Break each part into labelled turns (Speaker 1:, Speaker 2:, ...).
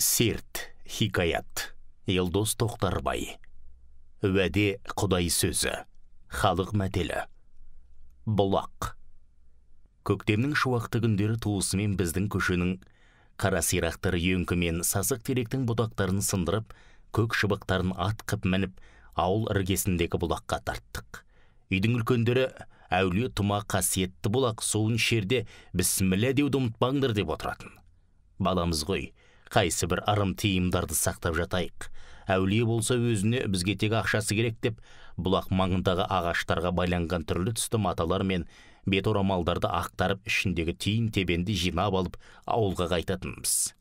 Speaker 1: Серт, хикаят, Елдос Тоқтарбай. Уәде Құдай сөзі, халық мәтелі. Бұлақ. Көктемнің шуақты күндері туысымен біздің көшенің қара сирақтары өңкімен сасық теректің бұтақтарын сындырып, көк шыбықтарын атқып мініп, ауыл іргесіндегі бұлаққа тарттық. Үйдің үлкендері әулие тұма қасиетті бұлақ суын шерде бісміллә деуді ұмытпаңдар деп отыратын. Баламыз ғой, қайсы бір ырым тиымдарды сақтап жатайық. Әулие болса өзіне бізге тек ақшасы керек деп, бұлақ маңындағы ағаштарға байланған түрлі түсті маталар мен бет орамалдарды ақтарып, ішіндегі тиын тебенді жинап алып ауылға қайтатынбыз.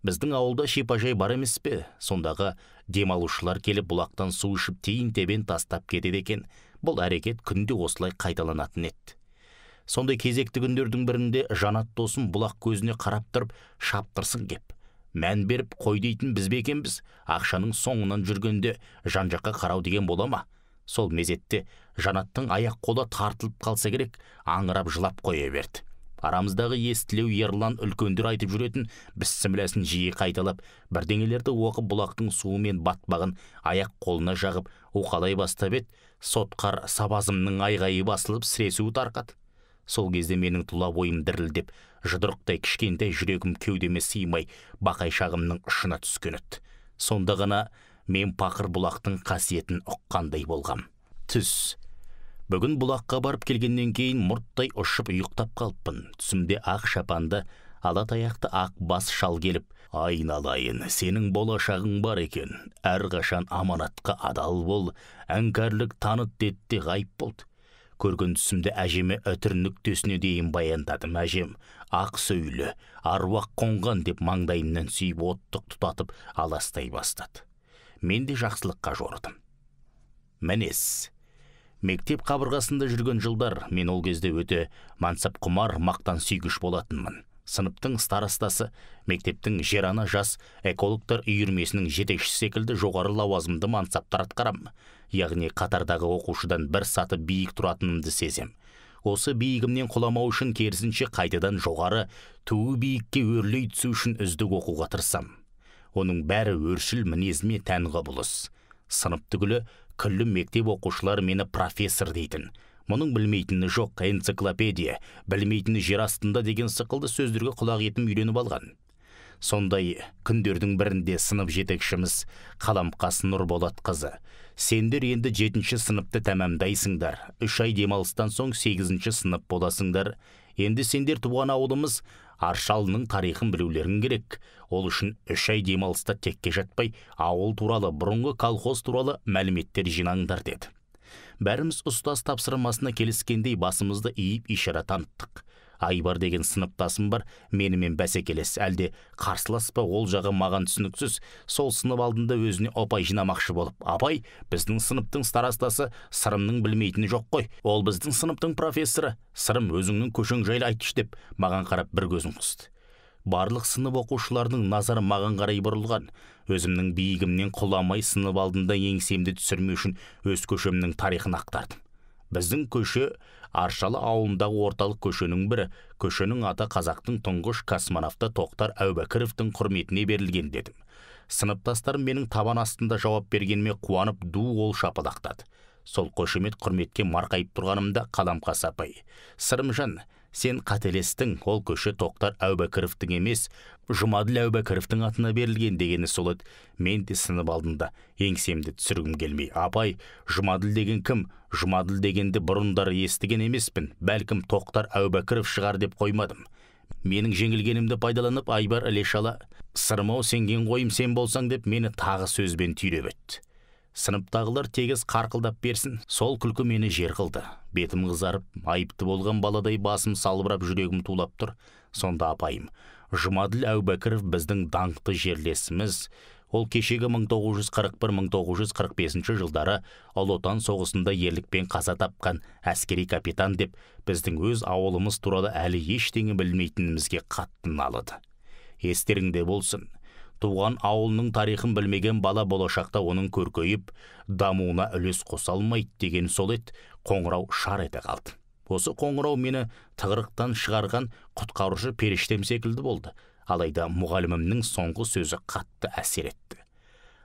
Speaker 1: Біздің ауылда шипажай бар емес пе? Сондағы демалушылар келіп бұлақтан су ішіп тиын тебен тастап кетеді екен. Бұл әрекет күнде осылай қайталанатын еді. Сондай кезекті күндердің бірінде Жанат досым бұлақ көзіне қарап тұрып шаптырсын кеп. Мән беріп қой дейтін біз бе екенбіз? Ақшаның соңынан жүргенде жан-жаққа қарау деген бола ма? Сол мезетте Жанаттың аяқ қолы тартылып қалса керек, аңырап жылап қоя берді. Арамыздағы естілеу ерлан үлкендер айтып жүретін бісмілләсін жиі қайталап, бірдеңелерді оқып бұлақтың суымен батпағын аяқ қолына жағып уқалай бастап еді, сотқар сабазымның айғайы басылып сіресуі тарқады. Сол кезде менің тұла бойым дірілдеп, жұдырықтай кішкентай жүрегім кеудеме сыймай бақай шағымның ұшына түскен еді. Сонда ғана мен пақыр бұлақтың қасиетін ұққандай болғам. Түс. Бүгін бұлаққа барып келгеннен кейін мұрттай ұшып ұйықтап қалыппын. Түсімде ақ шапанды, ала таяқты ақ бас шал келіп, айналайын, сенің болашағың бар екен. Әрқашан аманатқа адал бол, әңкәрлік таныт деді ғайып болды. Көрген түсімде әжеме өтір нүктесіне дейін баяндадым. Әжем ақ сөйлі, аруақ қонған деп маңдайымнан сүйіп оттық тұтатып аластай бастады. Мен де жақсылыққа жорыдым. Мінез. Мектеп қабырғасында жүрген жылдар, мен ол кезде өте мансап құмар, мақтан сүйгіш болатынмын. Сыныптың старостасы, мектептің жерана жас экологтар үйірмесінің жетекшісі секілді жоғары лауазымды мансаптар атқарам. Яғни қатардағы оқушыдан бір саты биік тұратынымды сезем. Осы биігімнен құламау үшін керісінше қайтадан жоғары, туы биікке өрлей түсу үшін үздік оқуға тырысам. Оның бәрі өршіл мінезіме тән құбылыс. Сынып түгілі күллі мектеп оқушылар мені профессор дейтін. Мұның білмейтіні жоқ, энциклопедия, білмейтіні жер астында деген сықылды сөздерге құлақ етім үйреніп алған. Сондай күндердің бірінде сынып жетекшіміз Қаламқас Нұрболат қызы: сендер енді 7-ші сыныпты тәмамдайсыңдар, 3 ай демалыстан соң 8-ші сынып боласыңдар. Енді сендер туған ауылымыз Аршалының тарихын білулерің керек. Ол үшін 3 ай демалыста текке жатпай, ауыл туралы, бұрынғы колхоз туралы мәліметтер жинаңдар деді. Бәріміз ұстаз тапсырмасына келіскендей басымызды иіп ишара таныттық. Айбар деген сыныптасым бар, менімен бәсекелес, әлде қарсылас па, ол жағы маған түсініксіз. Сол сынып алдында өзіне опай жинамақшы болып: апай, біздің сыныптың старостасы сырымның білмейтіні жоқ қой. Ол біздің сыныптың профессоры. Сырым, өзіңнің көшің жайлы айтшы деп маған қарап бір көзін қысты. Барлық сынып оқушыларының назары маған қарай бұрылған. Өзімнің биігімнен құламай сынып алдында еңсемді түсірмеу үшін өз көшемнің тарихын ақтардым. Біздің көше Аршалы ауылындағы орталық көшенің бірі. Көшенің аты қазақтың тұңғыш космонавты Тоқтар Әубәкіровтің құрметіне берілген дедім. Сыныптастарым менің табан астында жауап бергеніме қуанып ду ол шапалақтады. Сол қошемет құрметке марқайып тұрғанымда Қаламқас апай: Сырымжан, сен қателестің, ол көше Тоқтар Әубәкіровтің емес, Жұмаділ Әубәкіровтің атына берілген дегені сол еді. Мен де сынып алдында еңсемді түсіргім келмей: апай, Жұмаділ деген кім? Жұмаділ дегенді бұрындары естіген емеспін, бәлкім Тоқтар Әубәкіров шығар деп қоймадым. Менің жеңілгенімді пайдаланып Айбар іле-шала: сырмау, сенген қойым сен болсаң деп мені тағы сөзбен түйреп өтті. Сыныптағылар тегіс қарқылдап берсін. Сол күлкі мені жер қылды. Бетім қызарып, айыпты болған баладай басым салбырап, жүрегім тулап тұр. Сонда апайым: Жұмаділ Әубәкіров біздің даңқты жерлесіміз. Ол кешегі 1941-1945 жылдары Ұлы Отан соғысында ерлікпен қаза тапқан әскери капитан деп, біздің өз ауылымыз туралы әлі ештеңе білмейтінімізге қатты налыды. Естеріңде болсын, туған ауылының тарихын білмеген бала болашақта оның көркейіп, дамуына үлес қоса алмайды деген сол еді. Қоңырау шар ете қалды. Осы қоңырау мені тығырықтан шығарған құтқарушы періштем секілді болды. Алайда мұғалімімнің соңғы сөзі қатты әсер етті.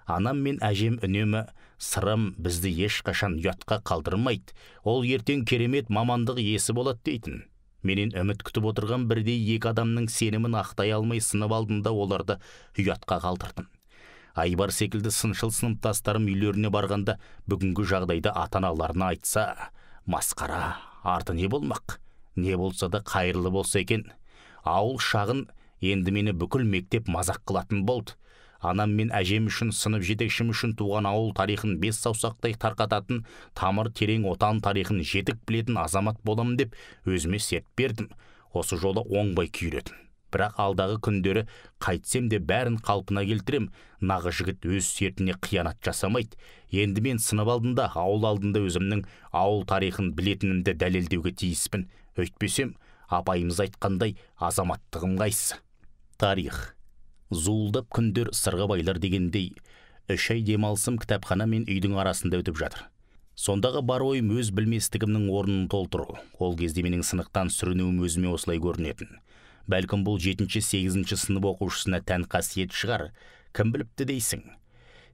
Speaker 1: Анам мен әжем үнемі сырым бізді ешқашан ұятқа қалдырмайды, ол ертең керемет мамандық иесі болады дейтін. Менен үміт күтіп отырған бірдей екі адамның сенімін ақтай алмай сынып алдында оларды ұятқа қалдырдым. Айбар секілді сыншыл сыныптастарым үйлеріне барғанда бүгінгі жағдайды ата-аналарына айтса, масқара, арты не болмақ? Не болса да қайырлы болса екен. Ауыл шағын енді мені бүкіл мектеп мазақ қылатын болды. Анам мен әжем үшін, сынып жетекшім үшін туған ауыл тарихын бес саусақтай тарқататын, тамыр терең отан тарихын жетік білетін азамат боламын деп өзіме серт бердім. Осы жолы оңбай күйредім. Бірақ алдағы күндері қайтсем де бәрін қалпына келтірем. Нағы жігіт өз сертіне қиянат жасамайды. Енді мен сынып алдында, ауыл алдында өзімнің ауыл тарихын білетінімді дәлелдеуге тиіспін. Өйтпесем, апайымыз айтқандай азаматтығым қайсы. Тарих. Зуылдап күндер сырға байлар дегендей, 3 ай демалысым кітапхана мен үйдің арасында өтіп жатыр. Сондағы бар ойым өз білместігімнің орнын толтыру. Ол кезде менің сынықтан сүрінуім өзіме осылай көрінетін. Бәлкім бұл 7-8 сынып оқушысына тән қасиет шығар, кім біліпті дейсің.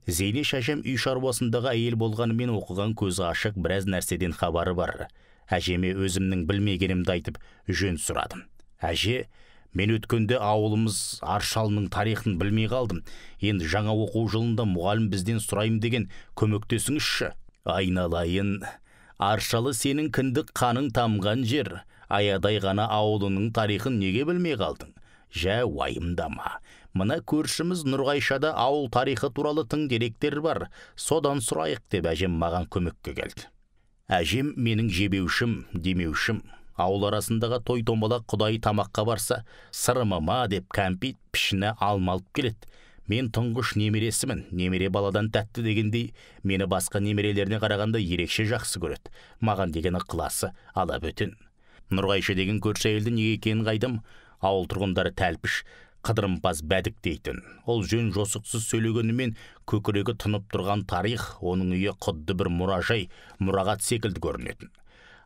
Speaker 1: Зейнеш әжем үй шаруасындағы әйел болғанымен оқыған көзі ашық біраз нәрседен хабары бар. Әжеме өзімнің білмегенімді айтып жөн сұрадым. Әже, мен өткенде ауылымыз Аршалының тарихын білмей қалдым. Енді жаңа оқу жылында мұғалім бізден сұрайым деген көмектесіңізші. Айналайын, Аршалы сенің кіндік қаның тамған жер. Аядай ғана ауылының тарихын неге білмей қалдың? Жә, уайымдама. Мына көршіміз Нұрғайшада ауыл тарихы туралы тың деректер бар. Содан сұрайық деп әжем маған көмекке келді. Әжем менің жебеушім, демеушім. Ауыл арасындағы той томалақ құдай тамаққа барса, сырымыма деп кәмпит пішіні алмалып келеді. Мен тұңғыш немересімін, немере баладан тәтті дегендей, мені басқа немерелеріне қарағанда ерекше жақсы көреді. Маған деген ықыласы ала бөтен. Нұрғайша деген көрші әйелді неге екенін қайдым, ауыл тұрғындары тәлпіш, қыдырымпаз бәдік дейтін. Ол жөн жосықсыз сөйлегенімен көкірегі тұнып тұрған тарих, оның үйі құдды бір мұражай, мұрағат секілді көрінетін.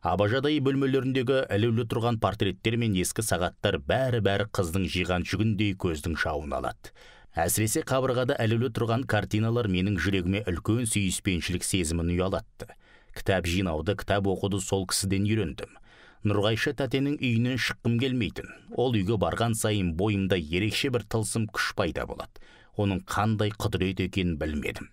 Speaker 1: Абажадай бөлмелеріндегі ілулі тұрған портреттер мен ескі сағаттар бәрі қыздың жиған жүгіндей көздің шауын алады. Әсіресе қабырғада ілулі тұрған картиналар менің жүрегіме үлкен сүйіспеншілік сезімін ұялатты. Кітап жинауды, кітап оқуды сол кісіден үйрендім. Нұрғайша тәтенің үйінен шыққым келмейтін. Ол үйге барған сайын бойымда ерекше бір тылсым күш пайда болады. Оның қандай құдірет екенін білмедім.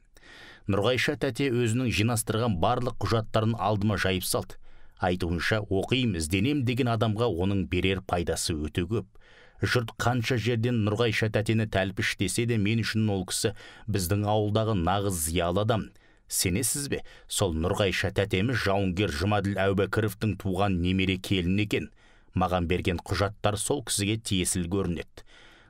Speaker 1: Нұрғайша тәте өзінің жинастырған барлық құжаттарын алдыма жайып салды. Айтуынша, оқиым, ізденем деген адамға оның берер пайдасы өте көп. Жұрт қанша жерден Нұрғайша тәтені тәлпіш десе де, мен үшін ол кісі біздің ауылдағы нағыз зиялы адам. Сенесіз бе, сол Нұрғайша тәтеміз жауынгер Жұмаділ Әубәкіровтің туған немере келін екен. Маған берген құжаттар сол кісіге тиесіл көрінеді.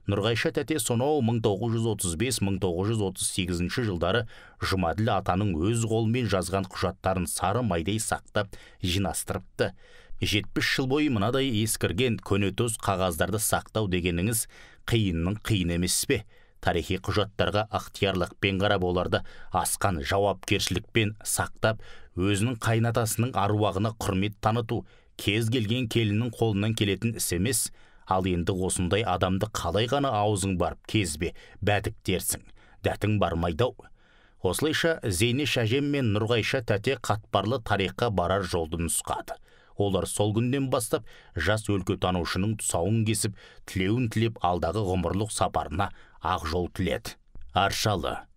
Speaker 1: Нұрғайша тәте сонау 1935-1938 жылдары Жұмаділ атаның өз қолымен жазған құжаттарын сары майдай сақтап жинастырыпты. 70 жыл бойы мынадай ескірген көнетоз қағаздарды сақтау дегеніңіз қиынның қиын емес пе? Тарихи құжаттарға ықтиярлықпен қарап, оларды асқан жауапкершілікпен сақтап, өзінің қайнатасының аруағына құрмет таныту кез келген келіннің қолынан келетін іс емес. Ал енді осындай адамды қалай ғана аузың барып кезбе, бәдік дерсің, дәтің бармайдау. Осылайша Зейнеш әжем мен Нұрғайша тәте қатпарлы тарихқа барар жолды нұсқады. Олар сол күннен бастап жас өлкетанушының тұсауын кесіп, тілеуін тілеп, алдағы ғұмырлық сапарына ақ жол тіледі. Аршалы,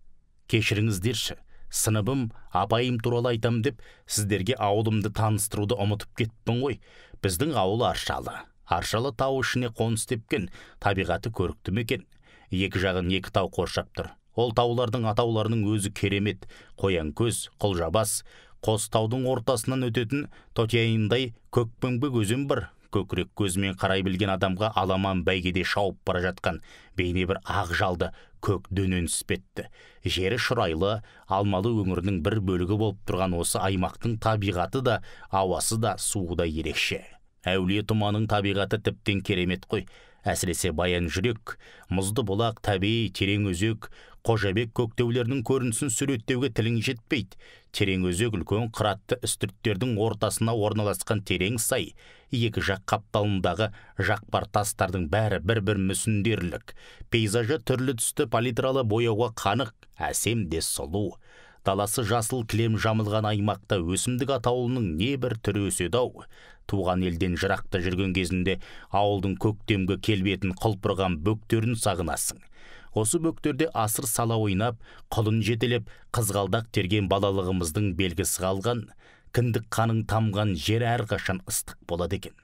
Speaker 1: кешіріңіздерші, сыныбым, апайым туралы айтам деп, сіздерге ауылымды таныстыруды ұмытып кетпін ғой. Біздің ауыл Аршалы. Аршалы тау ішіне қоныс тепкен, табиғаты көрікті мекен. Екі жағын екі тау қоршап тұр. Ол таулардың атауларының өзі керемет. Қоянкөз, Құлжабас, қос таудың ортасынан өтетін тотияйындай көкпеңбек өзен бір. Көкірек көзімен қарай білген адамға аламан бәйгеде шауып бара жатқан бейне бір ақ жалды көк дөнен іспетті. Жері шұрайлы, алмалы өңірінің бір бөлігі болып тұрған осы аймақтың табиғаты да, ауасы да, суы да ерекше. Әулие тұманың табиғаты тіптен керемет қой. Әсіресе Баян жүрек, мұзды бұлақ, табиғи терең өзек, Қожабек көктеулерінің көрінісін суреттеуге тілің жетпейді. Терең өзек үлкен қыратты үстірттердің ортасына орналасқан терең сай, екі жақ қапталындағы жақпар тастардың бәрі бір-бір мүсіндерлік. Пейзажы түрлі түсті палитралы бояуға қанық, әсем де сұлу. Даласы жасыл кілем жамылған аймақта өсімдік атаулының небір түрі өседі-ау. Туған елден жырақта жүрген кезінде ауылдың көктемгі келбетін құлпырған бөктерін сағынасың. Осы бөктерде асыр сала ойнап, құлын жетелеп, қызғалдақ терген балалығымыздың белгісі қалған, кіндік қаның тамған жер әрқашан ыстық болады екен.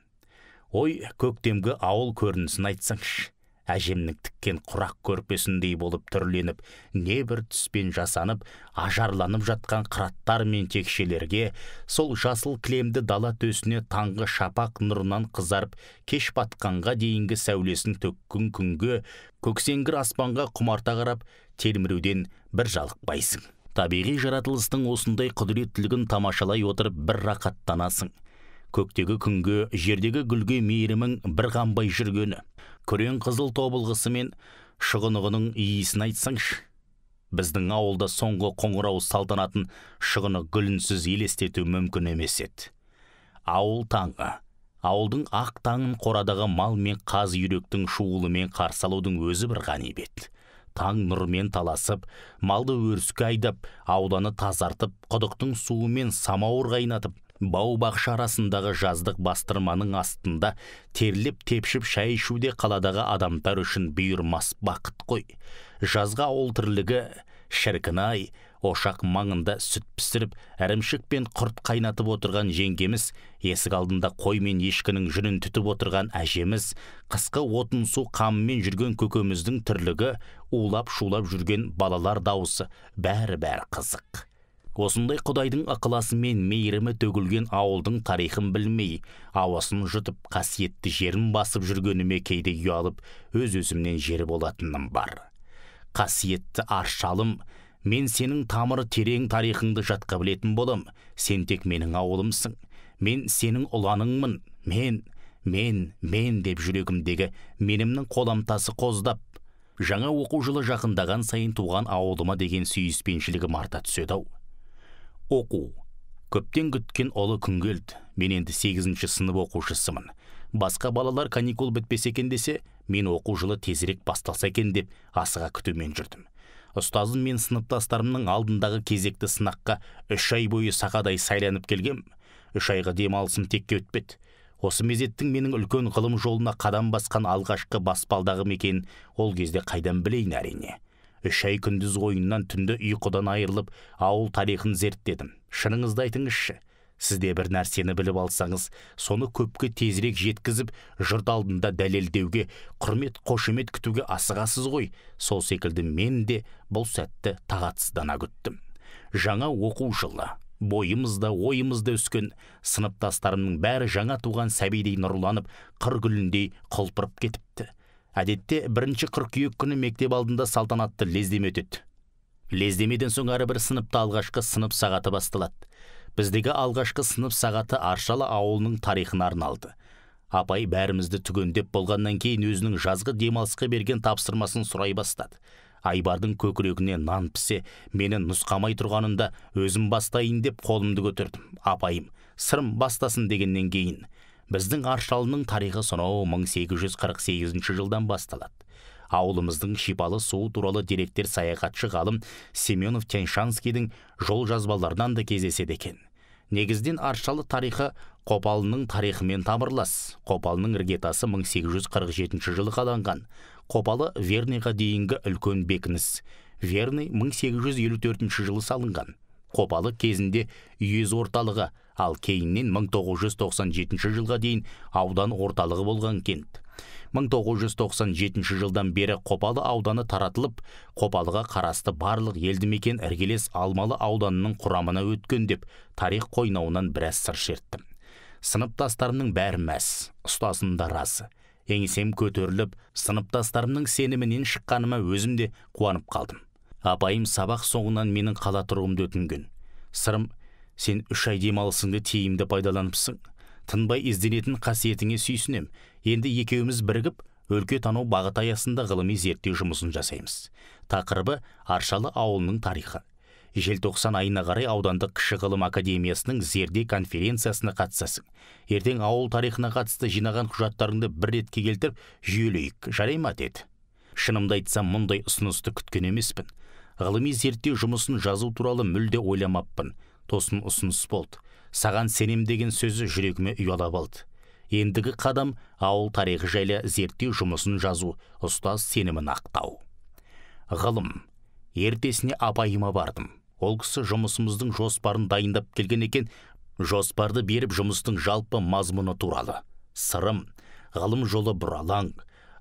Speaker 1: Ой, көктемгі ауыл көрінісін айтсаңшы. Әжемнің тіккен құрақ көрпесіндей болып түрленіп, небір түспен жасанып, ажарланып жатқан қыраттар мен текшелерге, сол жасыл кілемді дала төсіне таңғы шапақ нұрынан қызарып, кеш батқанға дейінгі сәулесін төккін күнге, көксеңгір аспанға құмарта қарап, телміруден бір жалықпайсың. Табиғи жаратылыстың осындай құдіреттілігін тамашалай отырып бір рақаттанасың. Көктегі күнге, жердегі гүлге мейірімің бір қанбай жүргені, күрең қызыл тобылғысы мен шұғынығының иісін айтсаңшы. Біздің ауылда соңғы қоңырау салтанатын шұғыны гүлінсіз елестету мүмкін емес еді. Ауыл таңы, ауылдың ақ таңын қорадағы мал мен қаз үйректің шуылымен қарсы алудың өзі бір ғанибет. Таң нұрмен таласып, малды өріске айдап, ауданы тазартып, құдықтың суымен самауыр қайнатып, бау-бақша арасындағы жаздық бастырманың астында терлеп тепшіп шай ішуде қаладағы адамдар үшін бұйырмас бақыт қой. Жазға ауыл тірлігі, шіркін-ай, ошақ маңында сүт пісіріп, әрімшік пен құрт қайнатып отырған жеңгеміз, есік алдында қой мен ешкінің жүнін түтіп отырған әжеміз, қысқы отын су қамымен жүрген көкеміздің тірлігі, улап-шулап жүрген балалар дауысы, бәрі-бәрі қызық. Осындай Құдайдың ықыласы мен мейірімі төгілген ауылдың тарихын білмей, ауасын жұтып, қасиетті жерін басып жүргеніме кейде ұялып, өз-өзімнен жері болатыным бар. Қасиетті Аршалым, мен сенің тамыры терең тарихыңды жатқа білетін болам. Сен тек менің ауылымсың. Мен сенің ұланыңмын. Мен деп жүрегімдегі менімнің қоламтасы қоздап. Жаңа оқу жылы жақындаған сайын туған ауылыма деген сүйіспеншілігім арта түседі-ау. Оқу. Көптен күткен олы күн келді. Мен енді 8-ші сынып оқушысымын. Басқа балалар каникул бітпесе екен десе, мен оқу жылы тезірек басталса екен деп асыға күтумен жүрдім. Ұстазым мен сыныптастарымның алдындағы кезекті сынаққа 3 ай бойы сақадай сайланып келгем. 3 айға демалысым текке өтпеді. Осы мезеттің менің үлкен ғылым жолына қадам басқан алғашқы баспалдағым екен, ол кезде қайдан білейін әрине. 3 ай күндіз ойыннан түнді ұйқыдан айырылып, ауыл тарихын зерттедім. Шыныңызды айтыңызшы, сізде бір нәрсені біліп алсаңыз, соны көпке тезірек жеткізіп, жұрт алдында дәлелдеуге, құрмет, қошемет күтуге асығасыз ғой. Сол секілді мен де бұл сәтті тағатсыздана күттім. Жаңа оқу жылы, бойымызда, ойымызда өскен сыныптастарымның бәрі жаңа туған сәбидей нұрланып, қыр гүліндей құлпырып кетіпті. Әдетте 1 қыркүйек күні мектеп алдында салтанатты лездеме өтеді. Лездемеден соң әрбір сыныпта алғашқы сынып сағаты басталады. Біздегі алғашқы сынып сағаты Аршалы ауылының тарихына арналды. Апай бәрімізді түгендеп болғаннан кейін өзінің жазғы демалысқа берген тапсырмасын сұрай бастады. Айбардың көкірегіне нан пісе, мені нұсқамай тұрғанында өзім бастайын деп қолымды көтердім. Апайым, сырым бастасын дегеннен кейін. Біздің Аршалының тарихы сонау 1848 жылдан басталады. Ауылымыздың шипалы суы туралы деректер саяхатшы ғалым Семенов Тяньшанскийдің жол жазбаларынан да кездеседі екен. Негізден Аршалы тарихы Қопалының тарихымен тамырлас. Қопалының іргетасы 1847 жылы қаланған. Қопалы Верныйға дейінгі үлкен бекініс. Верный 1854 жылы салынған. Қопалы кезінде үйез орталығы, ал кейіннен 1997 жылға дейін аудан орталығы болған кент. 1997 жылдан бері Қопалы ауданы таратылып, Қопалыға қарасты барлық елді мекен іргелес Алмалы ауданының құрамына өткен деп тарих қойнауынан біраз сыр шерттім. Сыныптастарымның бәрі мәз, ұстазында расы. Еңсем көтеріліп, сыныптастарымның сенімінен шыққаныма өзім де қуанып қалдым. Апайым сабақ соңынан менің қала тұруымды өтінген. Сырым, сен 3 ай демалысыңды тиімді пайдаланыпсың. Тынбай ізденетін қасиетіңе сүйсінем. Енді екеуміз бірігіп, өлке тану бағыты аясында ғылыми зерттеу жұмысын жасаймыз. Тақырыбы Аршалы ауылының тарихы. Желтоқсан айына қарай аудандық кіші ғылым академиясының зерде конференциясына қатысасың. Ертең ауыл тарихына қатысты жинаған құжаттарыңды бір ретке келтіріп жүйелейік, жарай ма деді. Шынымды айтсам, мұндай ұсынысты күткен емеспін. Ғылыми зерттеу жұмысын жазу туралы мүлде ойламаппын. Тосын ұсыныс болды. Саған сенем деген сөзі жүрегіме ұялап алды. Ендігі қадам ауыл тарихы жайлы зерттеу жұмысын жазу, ұстаз сенімін ақтау. Ғылым. Ертесіне апайыма бардым. Ол кісі жұмысымыздың жоспарын дайындап келген екен. Жоспарды беріп жұмыстың жалпы мазмұны туралы. Сырым, ғылым жолы бұралаң,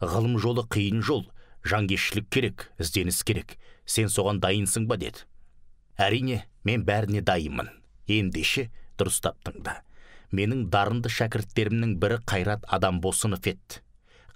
Speaker 1: ғылым жолы қиын жол, жанкештілік керек, ізденіс керек. Сен соған дайынсың ба деді. Әрине, мен бәріне дайынмын. Ендеше дұрыстап тыңда. Менің дарынды шәкірттерімнің бірі Қайрат Адамбосынов еді.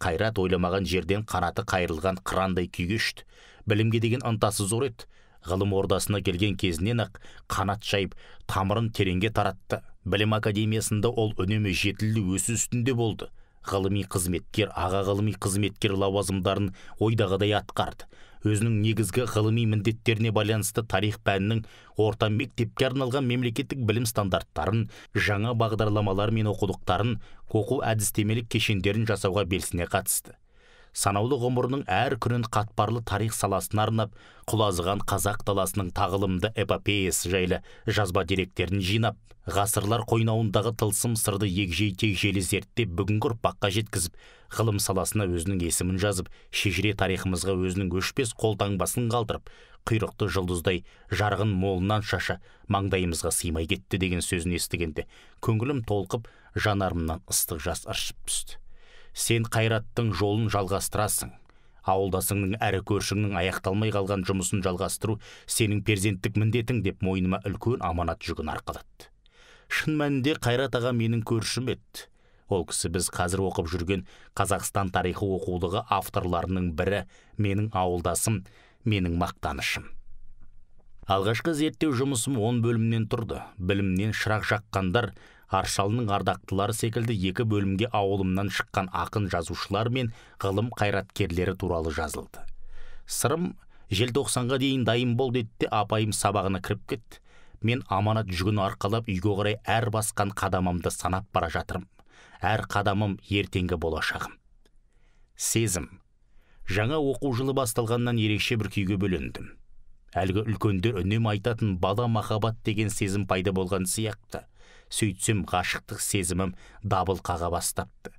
Speaker 1: Қайрат ойламаған жерден қанаты қайрылған қырандай күйге ұшты. Білімге деген ынтасы зор еді. Ғылым ордасына келген кезінен ақ қанат жайып, тамырын тереңге таратты. Білім академиясында ол үнемі жетілді өсу үстінде болды. Ғылыми қызметкер, аға ғылыми қызметкер лауазымдарын ойдағыдай атқарды. Өзінің негізгі ғылыми міндеттеріне байланысты тарих пәнінің орта мектепке арналған мемлекеттік білім стандарттарын, жаңа бағдарламалар мен оқулықтарын, оқу әдістемелік кешендерін жасауға белсене қатысты. Санаулы ғұмырының әр күнін қатпарлы тарих саласына арнап, құлазыған қазақ даласының тағылымды эпопеясы жайлы жазба деректерін жинап, ғасырлар қойнауындағы тылсым сырды егжей-тегжейлі зерттеп, бүгінгі ұрпаққа жеткізіп, ғылым саласына өзінің есімін жазып, шежіре тарихымызға өзінің өшпес қолтаңбасын қалдырып, құйрықты жұлдыздай жарғын молынан шаша маңдайымызға сыймай кетті деген сөзін естігенде, көңілім толқып, жанарымнан ыстық жас ыршып түсті. Сен Қайраттың жолын жалғастырасың. Ауылдасыңның әрі көршіңнің аяқталмай қалған жұмысын жалғастыру сенің перзенттік міндетің деп мойныма үлкен аманат жүгін арқалатты. Шын мәнінде Қайрат аға менің көршім еді. Ол кісі біз қазір оқып жүрген Қазақстан тарихы оқулығы авторларының бірі, менің ауылдасым, менің мақтанышым. Алғашқы зерттеу жұмысым 10 бөлімнен тұрды. Білімнен шырақ жаққандар, Аршалының ардақтылары секілді 2 бөлімге ауылымнан шыққан ақын жазушылар мен ғылым қайраткерлері туралы жазылды. Сырым, желтоқсанға дейін дайын бол деді, апайым сабағына кіріп кетті. Мен аманат жүгін арқалап үйге қарай әр басқан қадамымды санап бара жатырмын. Әр қадамым ертеңгі болашағым. Сезім. Жаңа оқу жылы басталғаннан ерекше бір күйге бөлендім. Әлгі үлкендер үнем айтатын бала махаббат деген сезім пайда болған сияқты. Сөйтсем ғашықтық сезімім дабыл қаға бастапты.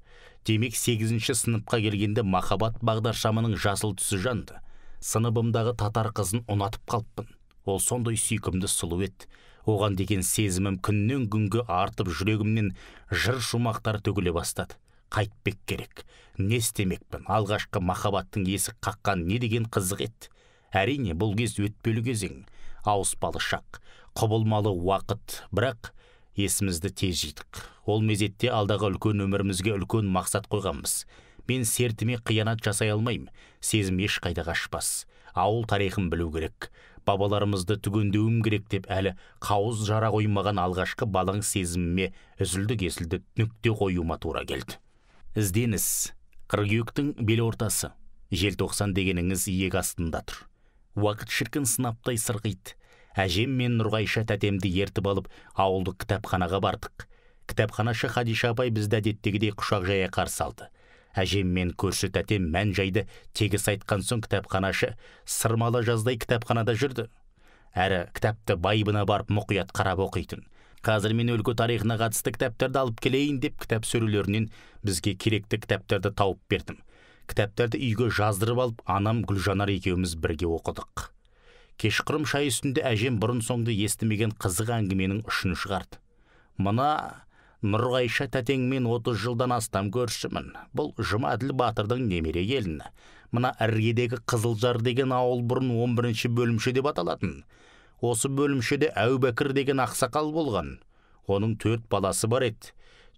Speaker 1: Демек 8-ші сыныпқа келгенде махаббат бағдаршамының жасыл түсі жанды. Сыныбымдағы татар қызын ұнатып қалыппын. Ол сондай сүйкімді сұлу еді. Оған деген сезімім күннен күнге артып, жүрегімнен жыр шумақтар төгіле бастады. Қайтпек керек. Не істемекпін? Алғашқы махаббаттың есік қаққан не деген қызық еді. Әрине, бұл кез өтпелі кезең, ауыспалы шақ, құбылмалы уақыт, бірақ есімізді тез жидық. Ол мезетте алдағы үлкен өмірімізге үлкен мақсат қойғанбыз. Мен сертіме қиянат жасай алмайым. Сезім ешқайда қашпас. Ауыл тарихын білу керек. Бабаларымызды түгендеуім керек деп әлі қауыз жара қоймаған алғашқы балаң сезіміме үзілді-кесілді нүкте қоюыма тура келді. Ізденіс. Қыркүйектің бел ортасы. Желтоқсан дегеніңіз иек астында тұр. Уақыт шіркін сынаптай сырғиды. Әжем мен Нұрғайша тәтемді ертіп алып, ауылдық кітапханаға бардық. Кітапханашы Хадиша апай бізді әдеттегідей құшақ жая қарсы алды. Әжем мен көрші тәтем мән жайды тегіс айтқан соң кітапханашы сырмалы жаздай кітапханада жүрді. Әрі кітапты байыбына барып мұқият қарап оқитын. Қазір мен өлкө тарихына қатысты кітаптарды алып келейін деп кітап сөрелерінен бізге керекті кітаптарды тауып бердім. Кітаптарды үйге жаздырып алып, анам Гүлжанар екеуміз бірге оқыдық. Кешқұрым шай үстінде әжем бұрын соңды естімеген қызық әңгіменің ұшын шығарды. Мына Нұрғайша тәтеңмен 30 жылдан астам көршімін. Бұл Жұмаділ батырдың немере келіні. Мына іргедегі Қызылжар деген ауыл бұрын 11-ші бөлімше деп аталатын. Осы бөлімшеде Әубәкір деген ақсақал болған. Оның 4 баласы бар еді.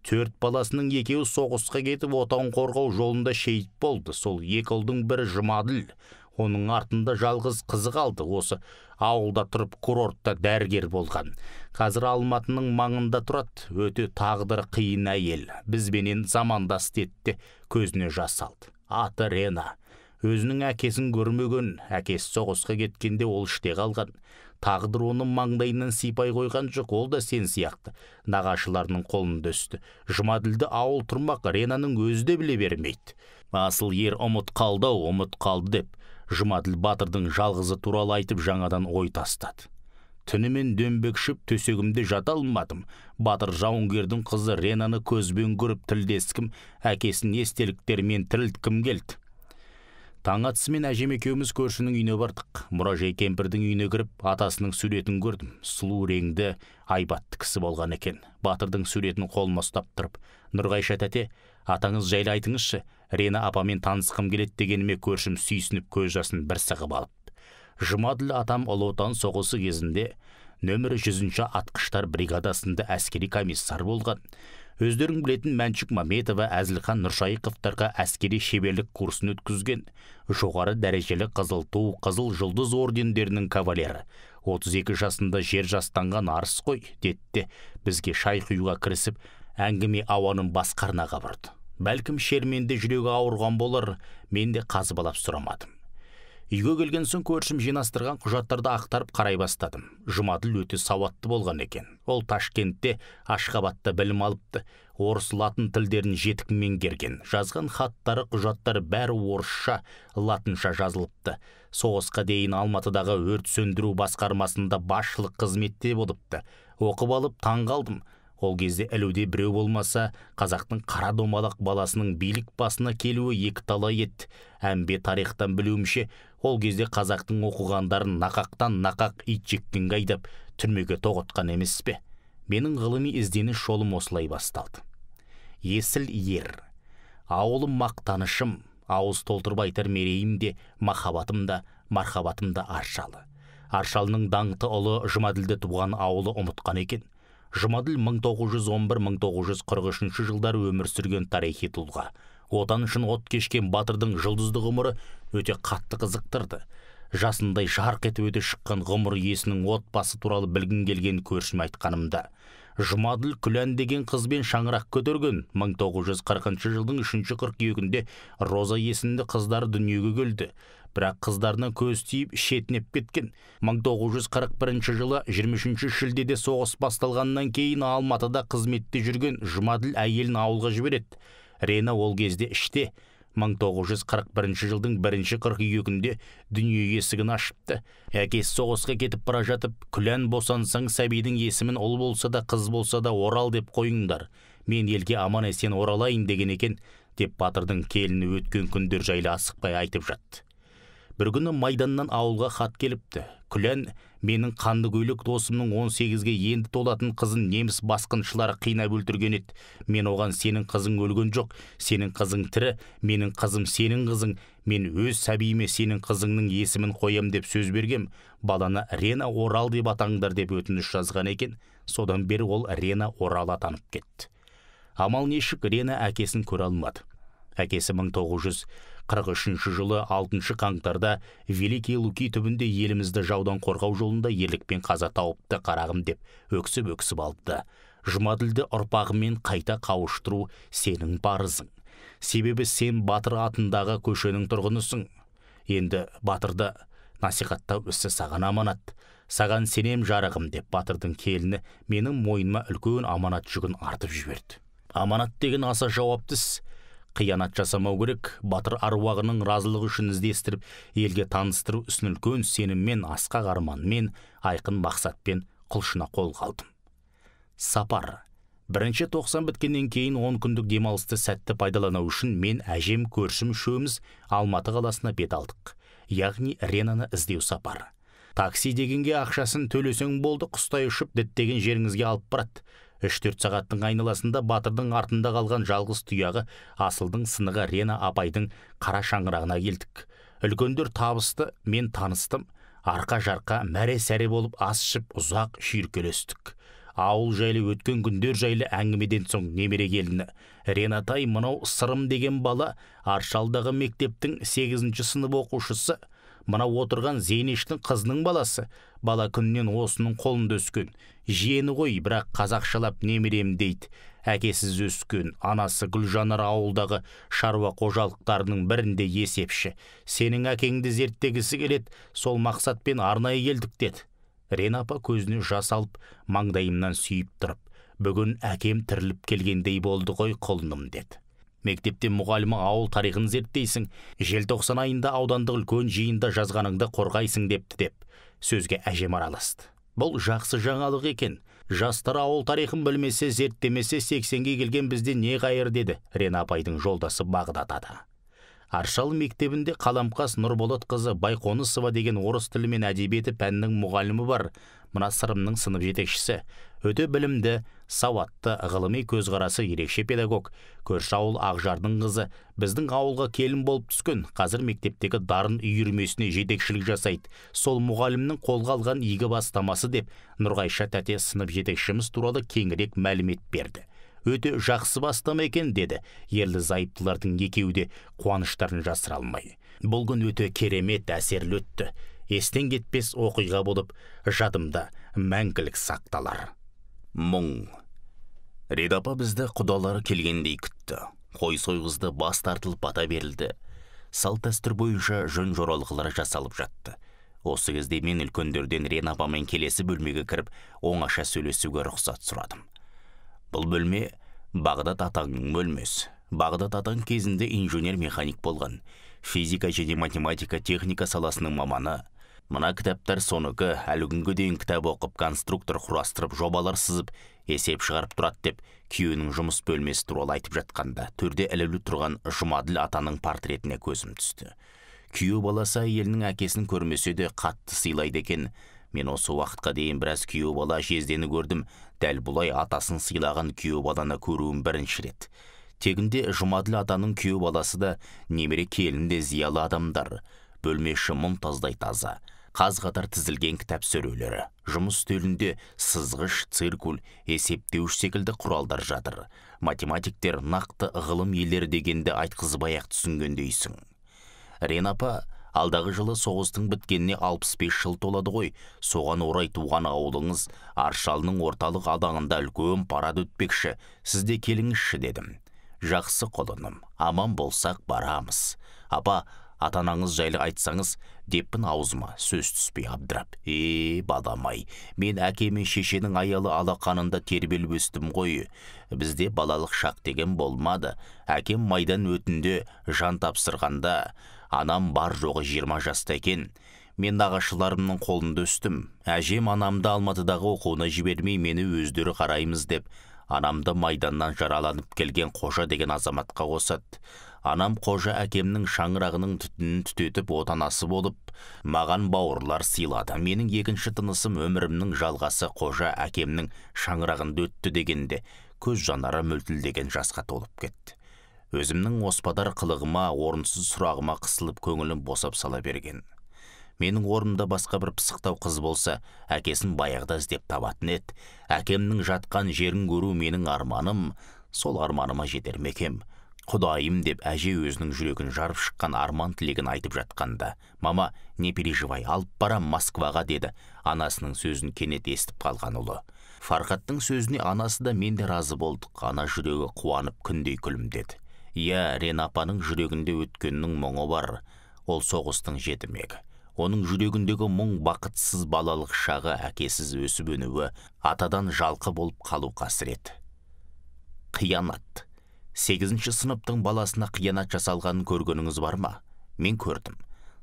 Speaker 1: 4 баласының 2-еуі соғысқа кетіп отан қорғау жолында шейіт болды. Сол 2 ұлдың бірі Жұмаділ. Оның артында жалғыз қызы қалды. Осы ауылда тұрып курортта дәрігер болған. Қазір Алматының маңында тұрады. Өте тағдыры қиын әйел. Бізбенен замандас деді, көзіне жас алды. аты Рена. Өзінің әкесін көрмеген, әкесі соғысқа кеткенде ол іште қалған. Тағдыр оның маңдайынан сипай қойған жоқ, ол да сен сияқты нағашыларының қолында өсті. Жұмаділді ауыл тұрмақ Ренаның өзі де біле бермейді. Асыл ер ұмыт қалды деп, Жұмаділ батырдың жалғызы туралы айтып жаңадан ой тастады. Түнімен дөңбекшіп төсегімде жата алмадым. Батыр жауынгердің қызы Ренаны көзбен көріп тілдескім, әкесін естеліктермен тірілткім келді. Таң атысымен әжем екеуміз көршінің үйіне бардық. Мұражай кемпірдің үйіне кіріп, атасының суретін көрдім. Сұлу реңді, айбатты кісі болған екен. Батырдың суретін қолыма ұстап тұрып, Нұрғайша тәте, атаңыз жайлы айтыңызшы, Рена апамен танысқым келеді дегеніме көршім сүйсініп көз жасын бір сығып алып. Жұмаділ атам Ұлы Отан соғысы кезінде нөмірі 100-ші атқыштар бригадасында әскери комиссар болған. Өздерің білетін Мәншүк Маметова, Әзілхан Нұршайықовтарға әскери шеберлік курсын өткізген. Жоғары дәрежелі Қызыл Ту, Қызыл Жұлдыз ордендерінің кавалері. 32 жасында жер жастанған арыс қой, деді. Бізге шай құюға кірісіп, әңгіме ауаның басқарына қабырды. Бәлкім шерменде жүрегі ауырған болар, мен де қазбалап сұрамадым. Үйге келген соң көршім жинастырған құжаттарды ақтарып қарай бастадым. Жұмаділ өте сауатты болған екен. Ол Ташкентте, Ашхабадта білім алыпты. Орыс, латын тілдерін жетік меңгерген. Жазған хаттары, құжаттары бәрі орысша, латынша жазылыпты. Соғысқа дейін Алматыдағы өрт сөндіру басқармасында басшылық қызметте болыпты. Оқып алып таң қалдым. Ол кезде ілуде біреу болмаса, қазақтың қара домалақ баласының билік басына келуі екі талай еді. Әмбе тарихтан білуімше, ол кезде қазақтың оқығандарын нақақтан нақақ ит жеккен айдап, түрмеге тоғытқан емес пе? Менің ғылыми ізденіс жолым осылай басталды. Есіл ер. Ауылым мақтанышым, ауыз толтырып айтар мерейім де, махаббатым да, мархабатым да Аршалы. Аршалының даңқты ұлы Жұмаділді туған ауылы ұмытқан екен. Жұмаділ 1911-1943 жылдары өмір сүрген тарихи тұлға. Отан үшін от кешкен батырдың жұлдызды ғұмыры өте қатты қызықтырды. Жасындай жарқ етіп өте шыққан ғұмыр иесінің отбасы туралы білгін келген көршім айтқанымда. Жұмаділ Күлән деген қызбен шаңырақ көтерген. 1940 жылдың 3 қыркүйегінде Роза есімді қыздары дүниеге келді. Бірақ қыздарына көз тиіп шетінеп кеткен. 1941 жылы 23 шілдеде соғыс басталғаннан кейін Алматыда қызметте жүрген Жұмаділ әйелін ауылға жібереді. Рена ол кезде іште. 1941 жылдың 1 қыркүйегінде дүние есігін ашыпты. Әкесі соғысқа кетіп бара жатып, Күлән босансаң сәбидің есімін ұл болса да қыз болса да Орал деп қойыңдар. Мен елге аман есен оралайын деген екен, деп батырдың келіні өткен күндер жайлы асықпай айтып жатты. Бір күні Майданнан ауылға хат келіпті. Күлән, менің қанды көйлек досымның 18-ге енді толатын қызын неміс басқыншылары қинап өлтірген еді. Мен оған сенің қызың өлген жоқ, сенің қызың тірі, менің қызым сенің қызың, мен өз сәбиіме сенің қызыңның есімін қоям деп сөз бергем. Баланы Рена Орал деп атаңдар деп өтініш жазған екен. Содан бері ол Рена Орал атанып кетті. Амал нешік Рена әкесін көре алмады. Әкесі 1943 жылы 6 қаңтарда Великий Луки түбінде елімізді жаудан қорғау жолында ерлікпен қаза тауыпты қарағым деп өксіп алды. Жұмаділді ұрпағымен қайта қауыштыру сенің парызың. Себебі сен Батыр атындағы көшенің тұрғынысың. Енді Батырды насихаттау ісі саған аманат. Саған сенем жарығым деп Батырдың келіні менің мойныма үлкен аманат жүгін артып жіберді. Аманат деген аса жауапты іс. Қиянат жасамау керек. Батыр аруағының разылығы үшін іздестіріп, елге таныстыру ісін үлкен сеніммен, асқақ арманмен, айқын мақсатпен құлшына қолға алдым. Сапар. 1-90 біткеннен кейін 10 күндік демалысты сәтті пайдалану үшін мен әжем көршім үшеуміз Алматы қаласына бет алдық. Яғни Ренаны іздеу сапары. Такси дегенге ақшасын төлесең болды, құстай ұшып діттеген жеріңізге алып барады. 3-4 сағаттың айналасында Батырдың артында қалған жалғыз тұяғы Асылдың сынығы Рена апайдың қара шаңырағына келдік. Үлкендер табысты, мен таныстым. Арқа-жарқа мәре-сәре болып ас ішіп ұзақ шүйіркелестік. Ауыл жайлы өткен күндер жайлы әңгімеден соң немере келіні Ренатай, мынау Сырым деген бала Аршалдағы мектептің 8 сынып оқушысы. Мына отырған Зейнештің қызының баласы. Бала күннен осының қолында өскен. Жиені ғой, бірақ қазақшалап немерем дейді. Әкесіз өскен, анасы Гүлжанар ауылдағы шаруа қожалықтарының бірінде есепші. Сенің әкеңді зерттегісі келеді, сол мақсатпен арнайы келдік деді. Рена апа көзіне жас алып, маңдайымнан сүйіп тұрып, бүгін әкем тіріліп келгендей болды ғой құлыным деді. Мектепте мұғалімі ауыл тарихын зерттейсің, желтоқсан айында аудандық үлкен жиында жазғаныңды қорғайсың депті деп. Сөзге әжем араласты. Бұл жақсы жаңалық екен. Жастар ауыл тарихын білмесе, зерттемесе 80-ге келген бізде не қайыр деді Рена апайдың жолдасы Бағдат ата. Аршалы мектебінде Қаламқас Нұрболат қызы Байқонысова деген орыс тілі мен әдебиеті пәнінің мұғалімі бар. Мына сырымның сынып жетекшісі. Өте білімді, сауатты, ғылыми көзқарасы ерекше педагог. Көрші ауыл Ақжардың қызы біздің ауылға келін болып түскен. Қазір мектептегі дарын үйірмесіне жетекшілік жасайды. Сол мұғалімнің қолға алған игі бастамасы деп Нұрғайша тәте сынып жетекшіміз туралы кеңірек мәлімет берді. Өте жақсы бастама екен деді. Ерлі зайыптылардың екеуі де қуаныштарын жасыра алмай. Бұл күн өте керемет, әсерлі өтті. Естен кетпес оқиға болып, жадымда мәңгілік сақталар. Мұң. Реда апа бізді құдалары келгендей күтті. Қой сойғызды, бас тартылып бата берілді. Салт дәстүр бойынша жөн жоралғылар жасалып жатты. Осы кезде мен үлкендерден Рена апамен келесі бөлмеге кіріп, оңаша сөйлесуге рұқсат сұрадым. Бұл бөлме Бағдат атаңның бөлмесі. Бағдат атаң кезінде инженер-механик болған. Физика және математика техника саласының маманы. Мына кітаптар соныкі, әлі күнге дейін кітап оқып, конструктор құрастырып, жобалар сызып, есеп шығарып тұрады деп, күйеуінің жұмыс бөлмесі туралы айтып жатқанда, төрде ілулі тұрған Жұмаділ атаның портретіне көзім түсті. Күйеу баласы әйелінің әкесін көрмесе де қатты сыйлайды екен. Мен осы уақытқа дейін біраз күйеу бала жездені көрдім. Дәл бұлай атасын сыйлаған күйеу баланы көруім бірінші рет. Тегінде Жұмаділ атаның күйеу баласы да немере келінде зиялы адамдар. Бөлмеші мұнтаздай таза. Қаз-қатар тізілген кітап сөрелері. Жұмыс үстелінде сызғыш, циркуль, есептеуіш секілді құралдар жатыр. Математиктер нақты ғылым иелері дегенді айтқызбай-ақ түсінгендейсің. Рена апа, алдағы жылы соғыстың біткеніне 65 жыл толады ғой. Соған орай туған ауылыңыз Аршалының орталық алаңында үлкен парад өтпекші. Сізде келіңізші дедім. Жақсы құлыным, аман болсақ барамыз. Апа, атанаңыз жайлы айтсаңыз, деппін аузыма сөз түспей абдырап. Баламай, мен әке мен шешенің аялы алақанында тербеліп өстім ғой. Бізде балалық шақ деген болмады. Әкем майдан өтінде жан тапсырғанда, анам бар жоғы 20 жаста екен. Мен нағашыларымның қолында өстім. Әжем анамды Алматыдағы оқуына жібермей, мені өздері қараймыз деп, анамды майданнан жараланып келген Қожа деген азаматқа қосады. Анам Қожа әкемнің шаңырағының түтінін түтетіп отанасы болып, маған бауырлар сыйлады. Менің екінші тынысым, өмірімнің жалғасы Қожа әкемнің шаңырағында өтті дегенде, көз жанары мөлтілдеген жасқа толып кетті. Өзімнің оспадар қылығыма, орынсыз сұрағыма қысылып көңілім босап сала берген. Менің орнымда басқа бір пысықтау қыз болса, әкесін баяғыда іздеп табатын еді. Әкемнің жатқан жерін көру менің арманым, сол арманыма жетер мекем. Құдайым деп әже өзінің жүрегін жарып шыққан арман тілегін айтып жатқанда, мама, не переживай, алып барам Москваға деді. Анасының сөзін кенет естіп қалған ұлы. Фархаттың сөзіне анасы да мен де разы болдық. Ана жүрегі қуанып күндей күлімдеді. Рена апаның жүрегінде өткеннің мұңы бар. Ол соғыстың жетімегі. Оның жүрегіндегі мұң бақытсыз балалық шағы, әкесіз өсіп өнуі, атадан жалқы болып қалу қасірет. Қиянат. 8-ші сыныптың баласына қиянат жасалғанын көргеніңіз бар ма? Мен көрдім.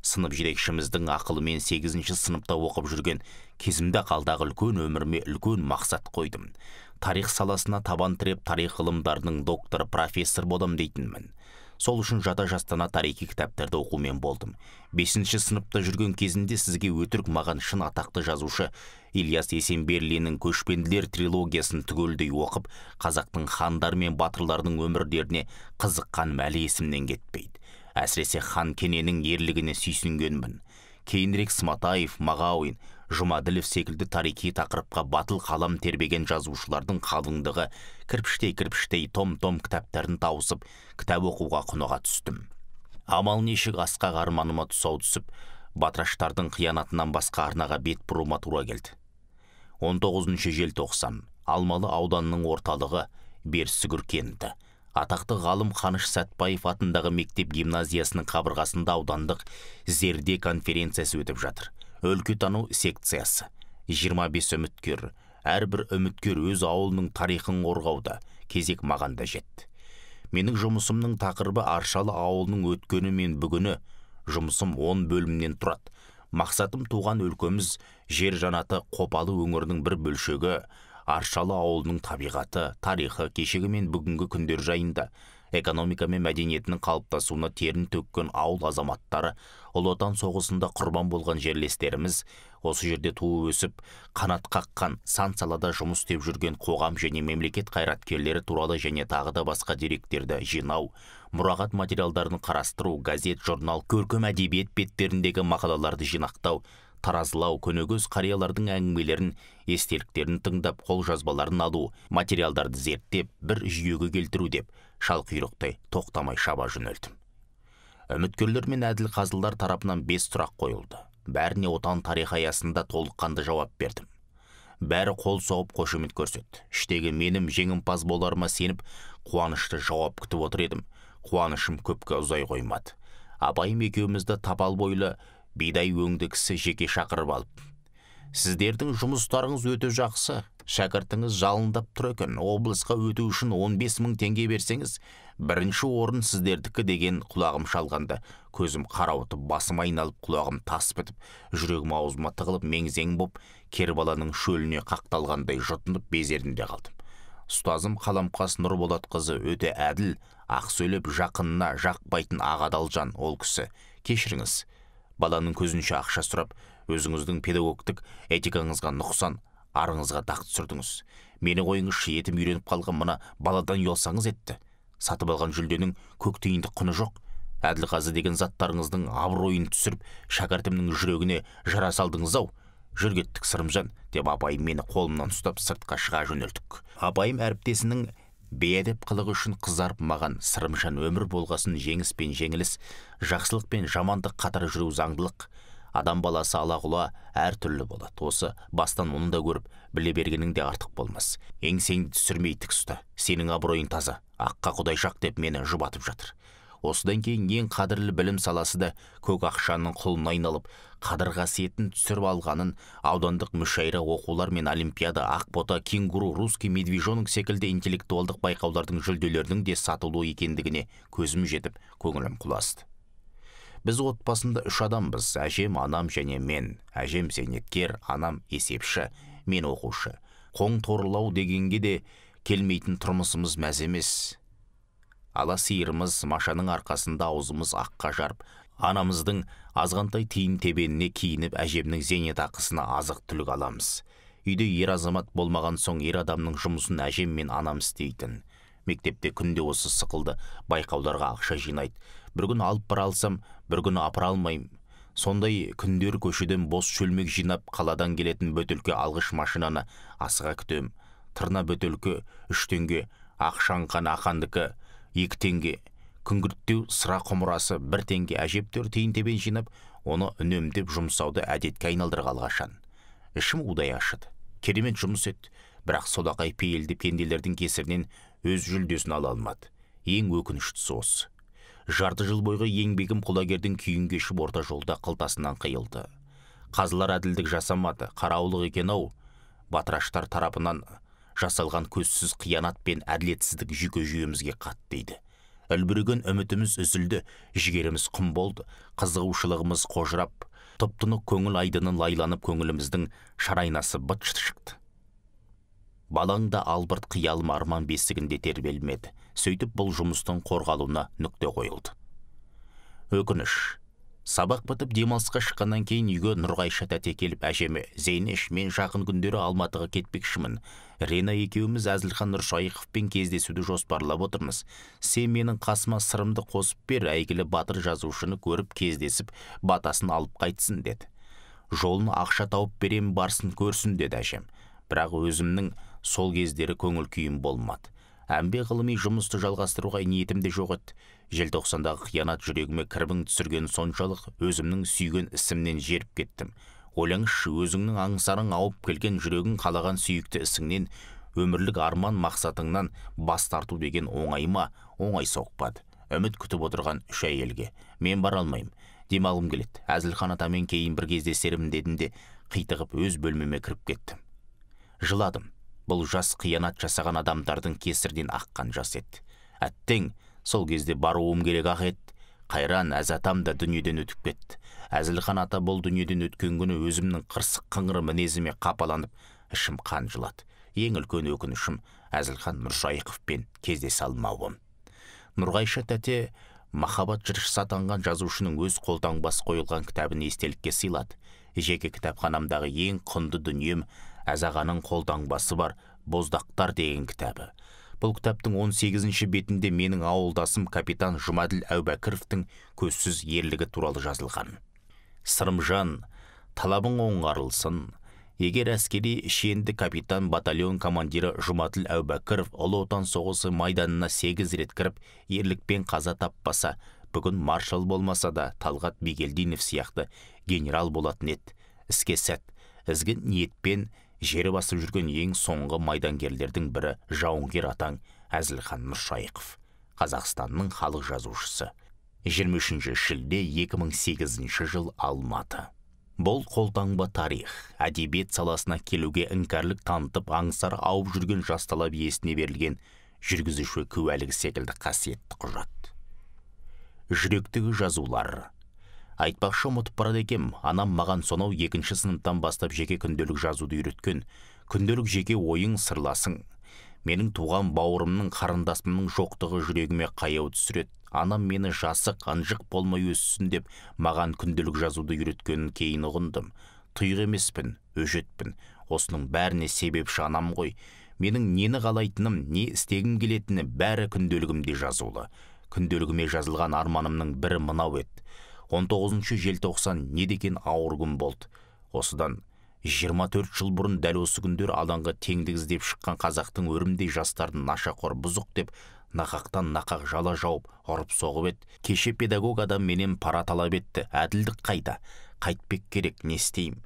Speaker 1: Сынып жетекшіміздің ақылымен 8-ші сыныпта оқып жүрген кезімде қалдағы үлкен өмірме үлкен мақсат қойдым. Тарих саласына табан тіреп, тарих ғылымдарының доктор, профессор болам дейтінмін. Сол үшін жата жастана тарихи кітаптарды оқумен болдым. 5-ші сыныпта жүрген кезінде сізге өтірік маған шын атақты жазушы Ильяс Есенберлиннің көшпенділер трилогиясын түгелдей оқып, қазақтың хандар мен батырларының өмірлеріне қызыққан мәлі есімнен кетпейді. Әсіресе хан Кененің ерлігіне сүйсінгенмін. Кейінірек Сматаев, Мағауин, Жұмаділов секілді тарихи тақырыпқа батыл қалам тербеген жазушылардың қалыңдығы кірпіштей том-том кітаптарын тауысып, кітап оқуға құныға түстім. Амал нешік асқақ арманыма тұсау түсіп, Батыраштардың қиянатынан басқа арнаға бет бұруыма тура келді. 19 желтоқсан Алмалы ауданының орталығы Берсүгір кенті. Атақты ғалым Қаныш Сәтбаев атындағы мектеп гимназиясының қабырғасында аудандық зерде конференциясы өтіп жатыр. Өлкетану секциясы. 25 үміткер. Әрбір үміткер өз ауылының тарихын қорғауда. Кезек маған да жетті. Менің жұмысымның тақырыбы Аршалы ауылының өткені мен бүгіні. Жұмысым 10 бөлімнен тұрады. Мақсатым туған өлкөміз жер жанаты Қопалы өңірінің бір бөлшегі. Аршалы ауылының табиғаты, тарихы, кешегі мен бүгінгі күндер жайында, экономика мен мәдениетінің қалыптасуына терін төккен ауыл азаматтары, Ұлы Отан соғысында құрбан болған жерлестеріміз, осы жерде туып өсіп, қанат қаққан, сан салада жұмыс істеп жүрген қоғам және мемлекет қайраткерлері туралы және тағы да басқа деректерді жинау, мұрағат материалдарын қарастыру, газет, журнал, көркем әдебиет беттеріндегі мақалаларды жинақтау, таразылау, көнегөз қариялардың әңгімелерін, естеліктерін тыңдап, қол жазбаларын алу, материалдарды зерттеп, бір жүйеге келтіру деп, шалқұйрықтай тоқтамай шаба жөнелдім. Үміткерлер мен әділ қазылар тарапынан 5 сұрақ қойылды. Бәріне отан тарихы аясында толыққанды жауап бердім. Бәрі қол соғып қошемет көрсетті. Іштегі менім жеңімпаз боларыма сеніп, қуанышты жауап күтіп отыр едім. Қуанышым көпке ұзай қоймады. Апайым екеумізді тапал бойлы бидай өңді кісі жеке шақырып алып: "Сіздердің жұмыстарыңыз өте жақсы. Шәкіртіңіз жалындап тұр екен. Облысқа өту үшін 15 000 теңге берсеңіз, бірінші орын сіздердікі" деген құлағым шалғанда, көзім қарауытып, басым айналып, құлағым тас бітіп, жүрегім аузыма тығылып, меңзең боп, кербаланың шөліне қақталғандай жұтынып безерінде қалдым. Ұстазым Қаламқас Нұрболатқызы өте әділ, ақ сөйлеп, жақынына жақпайтын ағадал жан ол кісі. "Кешіріңіз, баланың көзінше ақша сұрап, өзіңіздің педагогтік этикаңызға нұқсан, арыңызға дақ түсірдіңіз. Мені қойыңызшы, етім үйреніп қалған, мына баладан ұялсаңыз етті. Сатып алған жүлденің көк тиындық құны жоқ. Әділқазы деген заттарыңыздың абыройын түсіріп, шәкіртімнің жүрегіне жара салдыңыз-ау. Жүр кеттік Сырымжан" деп апайым мені қолымнан ұстап сыртқа шыға жөнелдік. Апайым әріптесінің бейәдеп қылығы үшін қызарып маған: "Сырымжан, өмір болғасын жеңіс пен жеңіліс, жақсылық пен жамандық қатар жүру заңдылық. Адам баласы ала-құла әртүрлі болады. Осы бастан оны да көріп, біле бергенің де артық болмас. Еңсеңді түсірмей тік ұста. Сенің абыройың таза. Аққа Құдай шақ" деп мені жұбатып жатыр. Осыдан кейін ең қадірлі білім саласы да көк ақшаның құлына айналып, қадір қасиетін түсіріп алғанын, аудандық мүшайра оқулар мен олимпиада, ақбота, кенгуру, русский медвежонок секілді интеллектуалдық байқаулардың жүлделерінің де сатылу екендігіне көзім жетіп, көңілім құласты. Біз отбасында 3 адамбыз: әжем, анам және мен. Әжем зейнеткер, анам есепші, мен оқушы. Қоң торлау дегенге де келмейтін тұрмысымыз мәз емес. Ала сиырымыз машаның арқасында аузымыз аққа жарып, анамыздың азғантай тиын тебеніне киініп, әжемнің зейнетақысына азық түлік аламыз. Үйде ер азамат болмаған соң ер адамның жұмысын әжем мен анам істейтін. Мектепте күнде осы сықылды байқауларға ақша жинайды. Бір күн алып бара алсам, бір күні апара алмайым. Сондай күндер көшеден бос шөлмек жинап, қаладан келетін бөтелке алғыш машинаны асыға күтем. Тырна бөтелке 3 теңге, ақшаңқан ақандікі 2 теңге, күңгірттеу сыра құмырасы 1 теңге. Әжептәуір тиын тебен жинап, оны үнемдеп жұмсауды әдетке айналдырғалы қашан. Ішім удай ашыды. Керемет жұмыс ет, бірақ солақай пейілді пенделердің кесірінен өз жүлдесін ала алмады. Ең өкініштісі осы. Жарты жыл бойғы еңбегім құлагердің күйін кешіп орта жолда қылтасынан қиылды. Қазылар әділдік жасамады, қараулық екен-ау. Батыраштар тарапынан жасалған көзсіз қиянат пен әділетсіздік жүйке жүйемізге қатты дейді. Үлбіреген үмітіміз үзілді, жігеріміз құм болды, қызығушылығымыз қожырап, тұп-тұнық көңіл айдынын лайланып, көңіліміздің шарайнасы быт-шыт шықты. Балаңда албырт қиялым арман бесігінде тербелмеді. Сөйтіп бұл жұмыстың қорғалуына нүкте қойылды. Өкініш. Сабақ бітіп демалысқа шыққаннан кейін үйге Нұрғайша тәте келіп: "Әжеме, Зейнеш, мен жақын күндері Алматыға кетпекшімін. Рена екеуміз Әзілхан Нұршайықовпен кездесуді жоспарлап отырмыз. Сен менің қасыма сырымды қосып бер, әйгілі батыр жазушыны көріп кездесіп, батасын алып қайтсын" деді. "Жолын ақша тауып берем, барсын көрсін" деді әжем. Бірақ өзімнің сол кездері көңіл күйім болмады. Әмбе ғылыми жұмысты жалғастыруға ниетімде жоқ еді. Желтоқсандағы қиянат жүрегіме кірбің түсірген соншалық өзімнің сүйген ісімнен жеріп кеттім. Ойлаңызшы, өзіңнің аңсарың ауып келген жүрегің қалаған сүйікті ісіңнен, өмірлік арман мақсатыңнан бас тарту деген оңай ма? Оңай соқпады. Үміт күтіп отырған 3 әйелге мен бара алмаймын, демалғым келеді. Әзілхан атамен кейін бір кездесерім дедім де қитығып өз бөлмеме кіріп кеттім. Жыладым. Бұл жас қиянат жасаған адамдардың кесірден аққан жас еді. Әттең, сол кезде баруым керек ақ еді. Қайран Әзатам да дүниеден өтіп кетті. Әзілхан ата бұл дүниеден өткен күні өзімнің қырсық қыңыр мінезіме қапаланып, ішім қан жылады. Ең үлкен өкінішім Әзілхан Нұршайықовпен кездесе алмауым. Нұрғайша тәте махаббат жыршысы атанған жазушының өз қолтаңбасы қойылған кітабын естелікке сыйлады. Жеке кітапханамдағы ең құнды дүнием Әзағаның қолтаңбасы бар Боздақтар деген кітабы. Бұл кітаптың 18-ші бетінде менің ауылдасым капитан Жұмаділ Әубәкіровтің көзсіз ерлігі туралы жазылған. Сырымжан, талабың оңғарылсын. Егер әскери шенді капитан батальон командирі Жұмаділ Әубәкіров Ұлы Отан соғысы майданына 8 рет кіріп, ерлікпен қаза таппаса, бүгін маршал болмаса да Талғат Бигелдинов сияқты генерал болатын еді. Іске сәт, ізгі ниетпен жері басып жүрген ең соңғы майдангерлердің бірі жауынгер атаң Әзілхан Нұршайықов, Қазақстанның халық жазушысы. 23 шілде 2008 жыл Алматы. Бұл қолтаңба тарих, әдебиет саласына келуге іңкәрлік танытып аңсар ауып жүрген жас талап иесіне берілген жүргізуші куәлігі секілді қасиетті құжат. Жүректегі жазулар. Айтпақшы ұмытып барады екем, анам маған сонау 2-ші сыныптан бастап жеке күнделік жазуды үйреткен. Күнделік жеке ойың сырласың. Менің туған бауырымның қарындасымның жоқтығы жүрегіме қаяу түсіреді. Анам мені жасық, анжық болмай өссін деп маған күнделік жазуды үйреткенін кейін ұғындым. Тұйық емеспін, өжетпін. Осының бәріне себепші анам ғой. Менің нені қалайтыным, не істегім келетіні бәрі күнделігімде жазулы. Күнделігіме жазылған арманымның бірі мынау еді. 19 желтоқсан не деген ауыр күн болды. Осыдан 24 жыл бұрын дәл осы күндер алаңға теңдік іздеп шыққан қазақтың өрімдей жастарын нашақор бұзық деп нақақтан нақақ жала жауып ұрып соғып еді. Кеше педагог адам менен пара талап етті. Әділдік қайда? Қайтпек керек, не істеймін?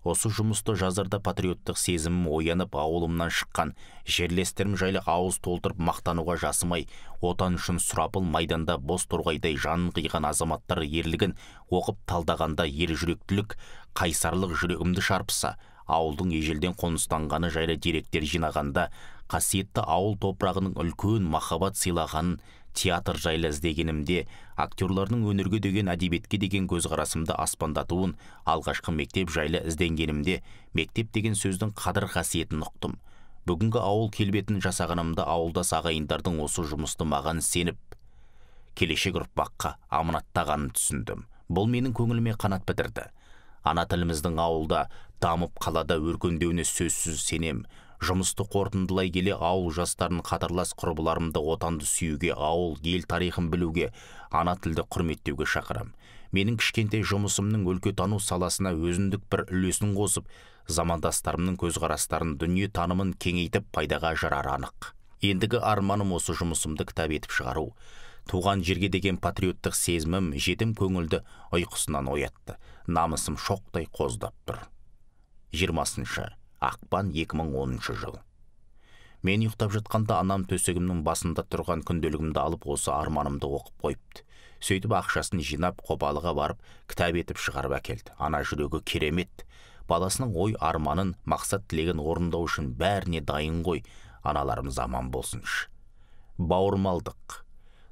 Speaker 1: Осы жұмысты жазарда патриоттық сезімім оянып, ауылымнан шыққан жерлестерім жайлы ауыз толтырып мақтануға жасымай, отан үшін сұрапыл майданда бос торғайдай жанын қиған азаматтар ерлігін оқып талдағанда ер жүректілік, қайсарлық жүрегімді шарпыса, ауылдың ежелден қоныстанғаны жайлы деректер жинағанда, қасиетті ауыл топырағының үлкен махаббат сыйлағанын театр жайлы іздегенімде, актерлардың өнерге деген әдебиетке деген көзқарасымды аспандатуын, алғашқы мектеп жайлы ізденгенімде, мектеп деген сөздің қадір қасиетін ұқтым. Бүгінгі ауыл келбетін жасағанымда ауылдас ағайындардың осы жұмысты маған сеніп, келешек ұрпаққа аманаттағанын түсіндім. Бұл менің көңіліме қанат бітірді. Ана тіліміздің ауылда дамып қалада өркендеуіне сөзсіз сенем. Жұмысты қорытындылай келе ауыл жастарын қатарлас құрбыларымды отанды сүюге, ауыл, ел тарихын білуге, ана тілді құрметтеуге шақырам. Менің кішкентай жұмысымның өлкетану саласына өзіндік бір үлесін қосып, замандастарымның көзқарастарын, дүние танымын кеңейтіп пайдаға жарар анық. Ендігі арманым осы жұмысымды кітап етіп шығару. Туған жерге деген патриоттық сезімім жетім көңілді ұйқысынан оятты. Намысым шоқтай қоздап тұр. 20 ақпан 2010 жыл. Мен ұйықтап жатқанда анам төсегімнің басында тұрған күнделігімді алып осы арманымды оқып қойыпты. Сөйтіп ақшасын жинап Қопалыға барып кітап етіп шығарып әкелді. Ана жүрегі керемет. Баласының ой арманын, мақсат тілегін орындау үшін бәріне дайын ғой. Аналарымыз аман болсыншы. Бауырмалдық.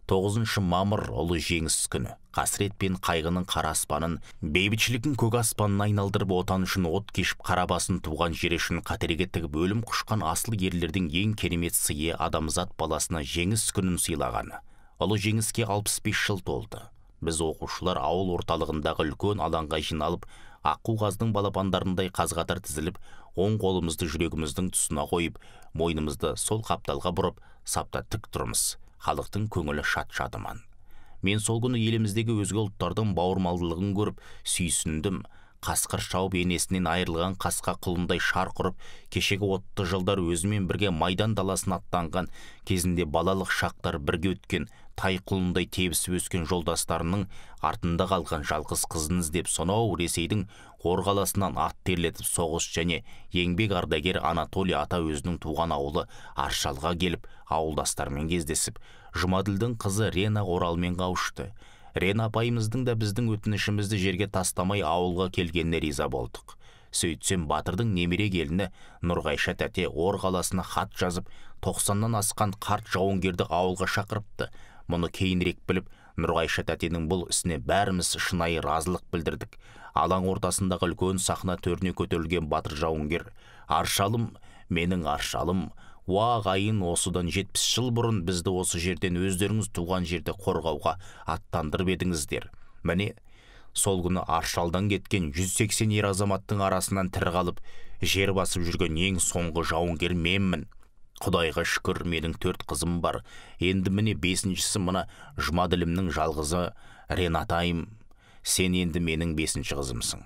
Speaker 1: 9 мамыр ұлы жеңіс күні. Қасірет пен қайғының қара аспанын, бейбітшіліктің көк аспанын айналдырып, отан үшін от кешіп, қара басын туған жері үшін қатерге тігіп, өлім құшқан асыл ерлердің ең керемет сыйы адамзат баласына жеңіс күнін сыйлағаны. Ұлы жеңіске 65 жыл толды. Біз оқушылар ауыл орталығындағы үлкен алаңға жиналып, аққу қаздың балапандарындай қаз-қатар тізіліп, оң қолымызды жүрегіміздің тұсына қойып, мойнымызды сол қапталға бұрып, сапта тік тұрмыз. Халықтың көңілі шат-шадыман. Мен сол күні еліміздегі өзге ұлттардың бауырмалдылығын көріп, сүйсіндім. қасқыр шауып енесінен айырылған қасқа құлындай шарқ ұрып, кешегі отты жылдар өзімен бірге майдан даласын аттанған кезінде балалық шақтар бірге өткен тай құлындай тебісіп өскен жолдастарының артында қалған жалғыз қызын іздеп сонау Ресейдің Ор қаласынан ат терлетіп соғыс және еңбек ардагер Анатолий ата өзінің туған ауылы Аршалға келіп, ауылдастармен кездесіп, Жұмаділдің қызы Рена оралмен қауышты. Рена апайымыздың да біздің өтінішімізді жерге тастамай ауылға келгеніне риза болдық. Сөйтсем, Батырдың немере келіні Нұрғайша тәте Ор қаласына хат жазып, 90-нан асқан қарт жауынгерді ауылға шақырыпты. Мұны кейінірек біліп, Нұрғайша тәтенің бұл ісіне бәріміз шынайы разылық білдірдік. Алаң ортасындағы үлкен сахна төріне көтерілген Батыр жауынгер: "Аршалым, менің Аршалым, ағайын, осыдан 70 жыл бұрын бізді осы жерден өздеріңіз туған жерде қорғауға аттандырып едіңіздер. Міне, сол күні Аршалдан кеткен 180 ер азаматтың арасынан тірі қалып, жер басып жүрген ең соңғы жауынгер менмін. Құдайға шүкір, менің 4 қызым бар. Енді міне 5-шісі мына Жұмаділімнің жалғызы Ренатайым. Сен енді менің 5-ші қызымсың.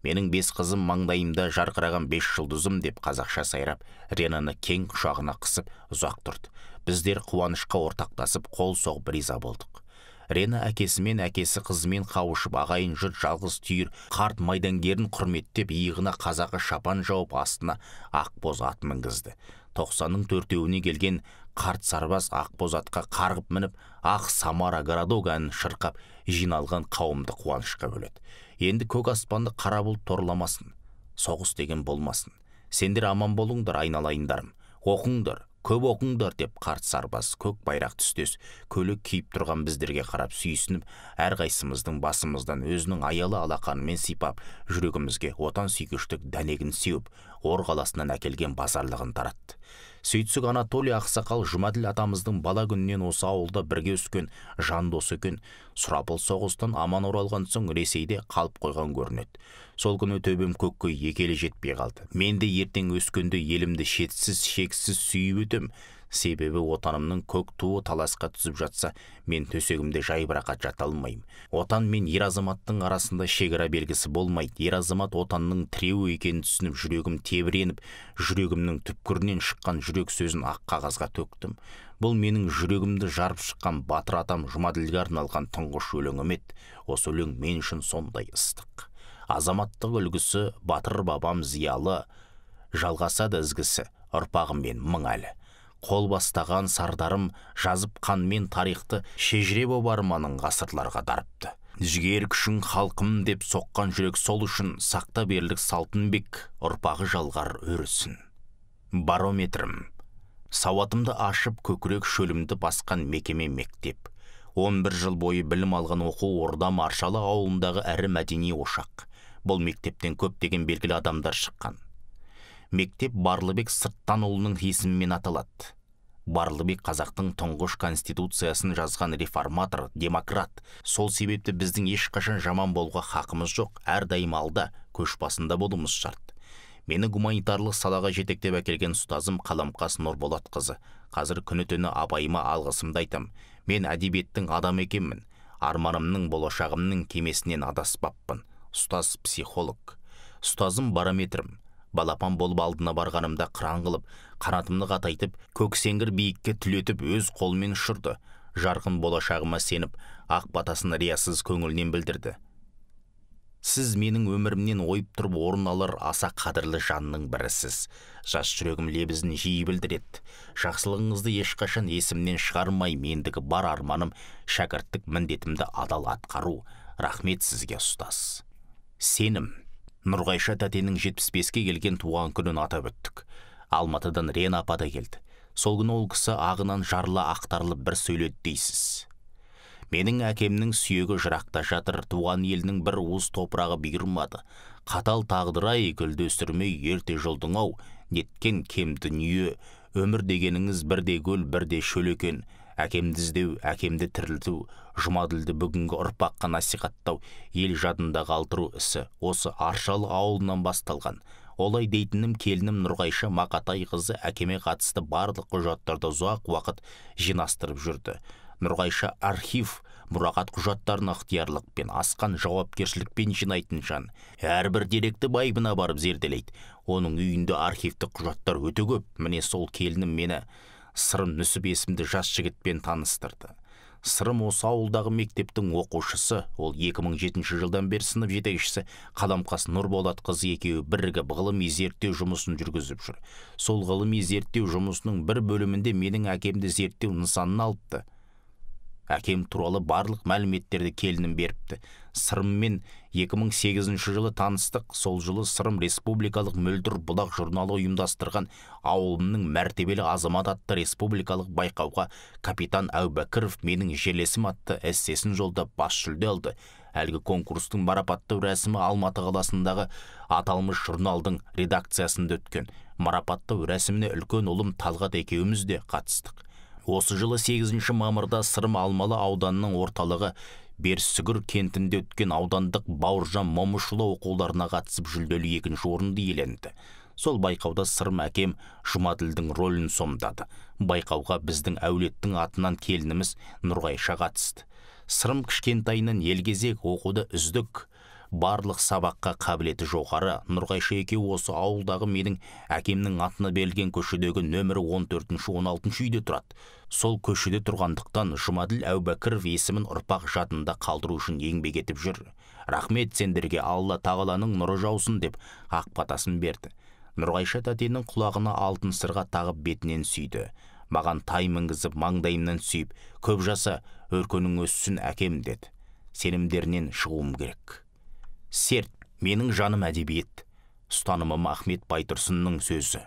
Speaker 1: Менің 5 қызым маңдайымда жарқыраған 5 жұлдызым" деп қазақша сайрап, Ренаны кең құшағына қысып ұзақ тұрды. Біздер қуанышқа ортақтасып, қол соғып риза болдық. Рена әкесімен, әкесі қызымен қауышып, ағайын жұрт жалғыз түйір қарт майдангерін құрметтеп, иығына қазақы шапан жауып, астына ақбоз ат мінгізді. 90-ның 4-еуіне келген қарт сарбаз ақбоз атқа қарғып мініп, "Ақ Самара городок" әнін шырқап, жиналған қауымды қуанышқа бөледі. Енді көк аспанды қара бұлт торламасын, соғыс деген болмасын. Сендер аман болыңдар, айналайындарым. Оқыңдар, көп оқыңдар деп қарт сарбаз көк байрақ түстес көлік киіп тұрған біздерге қарап сүйсініп, әрқайсымыздың басымыздан өзінің аялы алақанымен сипап, жүрегімізге отан сүйгіштік дәнегін сеуіп, Ор қаласынан әкелген базарлығын таратты. Сөйтсік Анатолий ақсақал Жұмаділ атамыздың бала күнінен осы ауылда бірге өскен жан досы екен. Сұрапыл соғыстан аман оралған соң Ресейде қалып қойған көрінеді. Сол күні төбем көкке екелі жетпей қалды. Мен де ертең өскенде елімді шетсіз, шексіз сүйіп өтем. Себебі отанымның көк туы таласқа түсіп жатса, мен төсегімде жайбарақат жата алмаймын. Отан мен ер азаматтың арасында шекара белгісі болмайды. Ер азамат отанның тіреуі екенін түсініп, жүрегім тебіреніп, жүрегімнің түпкірінен шыққан жүрек сөзін ақ қағазға төктім. Бұл менің жүрегімді жарып шыққан Батыр атам Жұмаділге арналған тұңғыш өлеңім еді. Осы өлең мен үшін сондай ыстық. Азаматтық үлгісі Батыр бабам зиялы, жалғасады ізгісі ұрпағыммен мың әлі. Қол бастаған сардарым жазып қанмен тарихты, шежіре боп арманың ғасырларға дарыпты. Жігер күшін халқым деп соққан жүрек сол үшін сақта берлік салтын бек, ұрпағы жалғар өрісін. Барометрім. Сауатымды ашып көкірек шөлімді басқан мекеме мектеп. 11 жыл бойы білім алған оқу ордам Аршалы ауылындағы әрі мәдени ошақ. Бұл мектептен көптеген белгілі адамдар шыққан. Мектеп Барлыбек Сырттанұлының есімімен аталады. Барлыбек қазақтың тұңғыш конституциясын жазған реформатор, демократ. Сол себепті біздің ешқашан жаман болуға хақымыз жоқ, әрдайым алда, көш басында болуымыз шарт. Мені гуманитарлық салаға жетектеп әкелген ұстазым Қаламқас Нұрболатқызы. Қазір күні түні апайыма алғысымды айтам. Мен әдебиеттің адам екенмін. Арманымның, болашағымның кемесінен адаспаппын. Ұстаз психолог. Ұстазым барометрім. Балапан болып алдына барғанымда қыран қылып, қанатымны қатайтып, көксеңгір биікке түлетіп өз қолмен ұшырды. Жарқын болашағыма сеніп, ақ батасын риясыз көңілінен білдірді. Сіз менің өмірімнен ойып тұрып орын алар аса қадірлі жанның бірісіз. Жас жүрегім лебізін жиі білдіреді. Жақсылығыңызды ешқашан есімнен шығармай, мендігі бар арманым шәкірттік міндетімді адал атқару. Рахмет сізге, ұстаз. Сенім. Нұрғайша тәтенің 75-ке келген туған күнін атап өттік. Алматыдан Рена апа да келді. Сол күні ол кісі ағынан жарыла ақтарылып бір сөйледі дейсіз. Менің әкемнің сүйегі жырақта жатыр, туған елінің бір уыс топырағы бұйырмады. Қатал тағдырай гүлді өсірмей ерте жолдың ау, неткен кем дүние. Өмір дегеніңіз бірде гүл, бірде шөл екен. Әкемді іздеу, әкемді тірілту, Жұмаділді бүгінгі ұрпаққа насихаттау, ел жадында қалдыру ісі осы Аршалы ауылынан басталған. Олай дейтінім келінім Нұрғайша Мақатай қызы әкеме қатысты барлық құжаттарды ұзақ уақыт жинастырып жүрді. Нұрғайша архив мұрағат құжаттарын ықтиярлықпен, асқан жауапкершілікпен жинайтын жан. Әрбір деректі байыбына барып зерделейді. Оның үйінде архивтік құжаттар өте көп. Міне сол келінім мені Сырым Нүсіп есімді жас жігітпен таныстырды. Сырым осы ауылдағы мектептің оқушысы, ол 2007 жылдан бері сынып жетекшісі Қаламқас Нұрболат қызы екеуі бірігіп ғылыми зерттеу жұмысын жүргізіп жүр. Сол ғылыми зерттеу жұмысының бір бөлімінде менің әкемді зерттеу нысанын алыпты. Әкем туралы барлық мәліметтерді келінім беріпті. Сырыммен 2008 жылы таныстық. Сол жылы Сырым республикалық мөлдір бұлақ журналы ұйымдастырған ауылымның мәртебелі азамат атты республикалық байқауға капитан Әубәкіров менің жерлесім атты эссесін жолдап бас жүлде алды. Әлгі конкурстың марапаттау рәсімі Алматы қаласындағы аталмыш журналдың редакциясында өткен. Марапаттау рәсіміне үлкен ұлым Талғат екеуміз де қатыстық. Осы жылы 8 мамырда Сырым Алмалы ауданының орталығы Берсүгір кентінде өткен аудандық Бауыржан Момышұлы оқуларына қатысып жүлделі 2-ші орынды иеленді. Сол байқауда Сырым әкем Жұмаділдің рөлін сомдады. Байқауға біздің әулеттің атынан келініміз Нұрғайша қатысты. Сырым кішкентайынан елгезек, оқуды үздік, барлық сабаққа қабілеті жоғары. Нұрғайша екеуі осы ауылдағы менің әкемнің атына берілген көшедегі нөмірі 14-16 үйде тұрады. Сол көшеде тұрғандықтан Жұмаділ Әубәкіров есімін ұрпақ жадында қалдыру үшін еңбек етіп жүр. Рахмет сендерге, Алла тағаланың нұры жаусын деп ақ батасын берді. Нұрғайша тәтенің құлағына алтын сырға тағып бетінен сүйді. Маған тай мінгізіп маңдайымнан сүйіп, көп жаса, өркөнің өссін әкем деді. Сенімдерінен шығуым керек. Серт, менің жаным әдебиет. Ұстанымым Ахмет Байтұрсынның сөзі.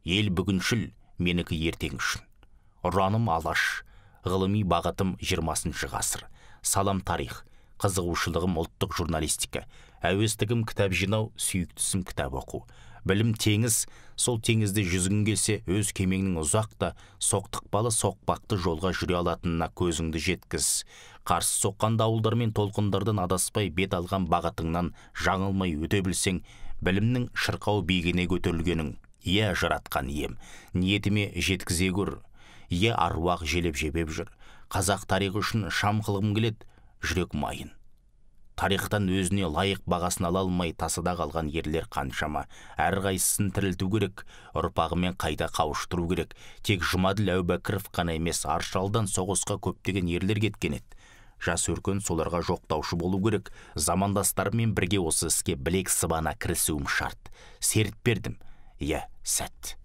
Speaker 1: Ел бүгіншіл, менікі ертең үшін. Ұраным алаш, ғылыми бағытым 20 ғасыр. Салам тарих, қызығушылығым ұлттық журналистика. Әуестігім кітап жинау, сүйіктісім кітап оқу. Білім теңіз, сол теңізді жүзгің келсе, өз кемеңнің ұзақта, соқтықпалы соқпақты жолға жүре алатынына көзіңді жеткіз. Қарсы соққан дауылдар мен толқындардан адаспай бет алған бағытыңнан жаңылмай өте білсең, білімнің шырқау биігіне көтерілгенің, ие жаратқан ием, ниетіме жеткізе көр. Ие аруақ желеп жебеп жүр. Қазақ тарихы үшін шам қылғым келеді, жүрек майын. Тарихтан өзіне лайық бағасын ала алмай тасыда қалған ерлер қаншама. Әрқайсысын тірілту керек, ұрпағымен қайта қауыштыру керек. Тек Жұмаділ Әубәкіров қана емес, Аршалдан соғысқа көптеген ерлер кеткен еді. Жас өркен соларға жоқтаушы болу керек. Замандастарымен бірге осы іске білек сыбана кірісуім шарт. Серт бердім. Иә, сәт.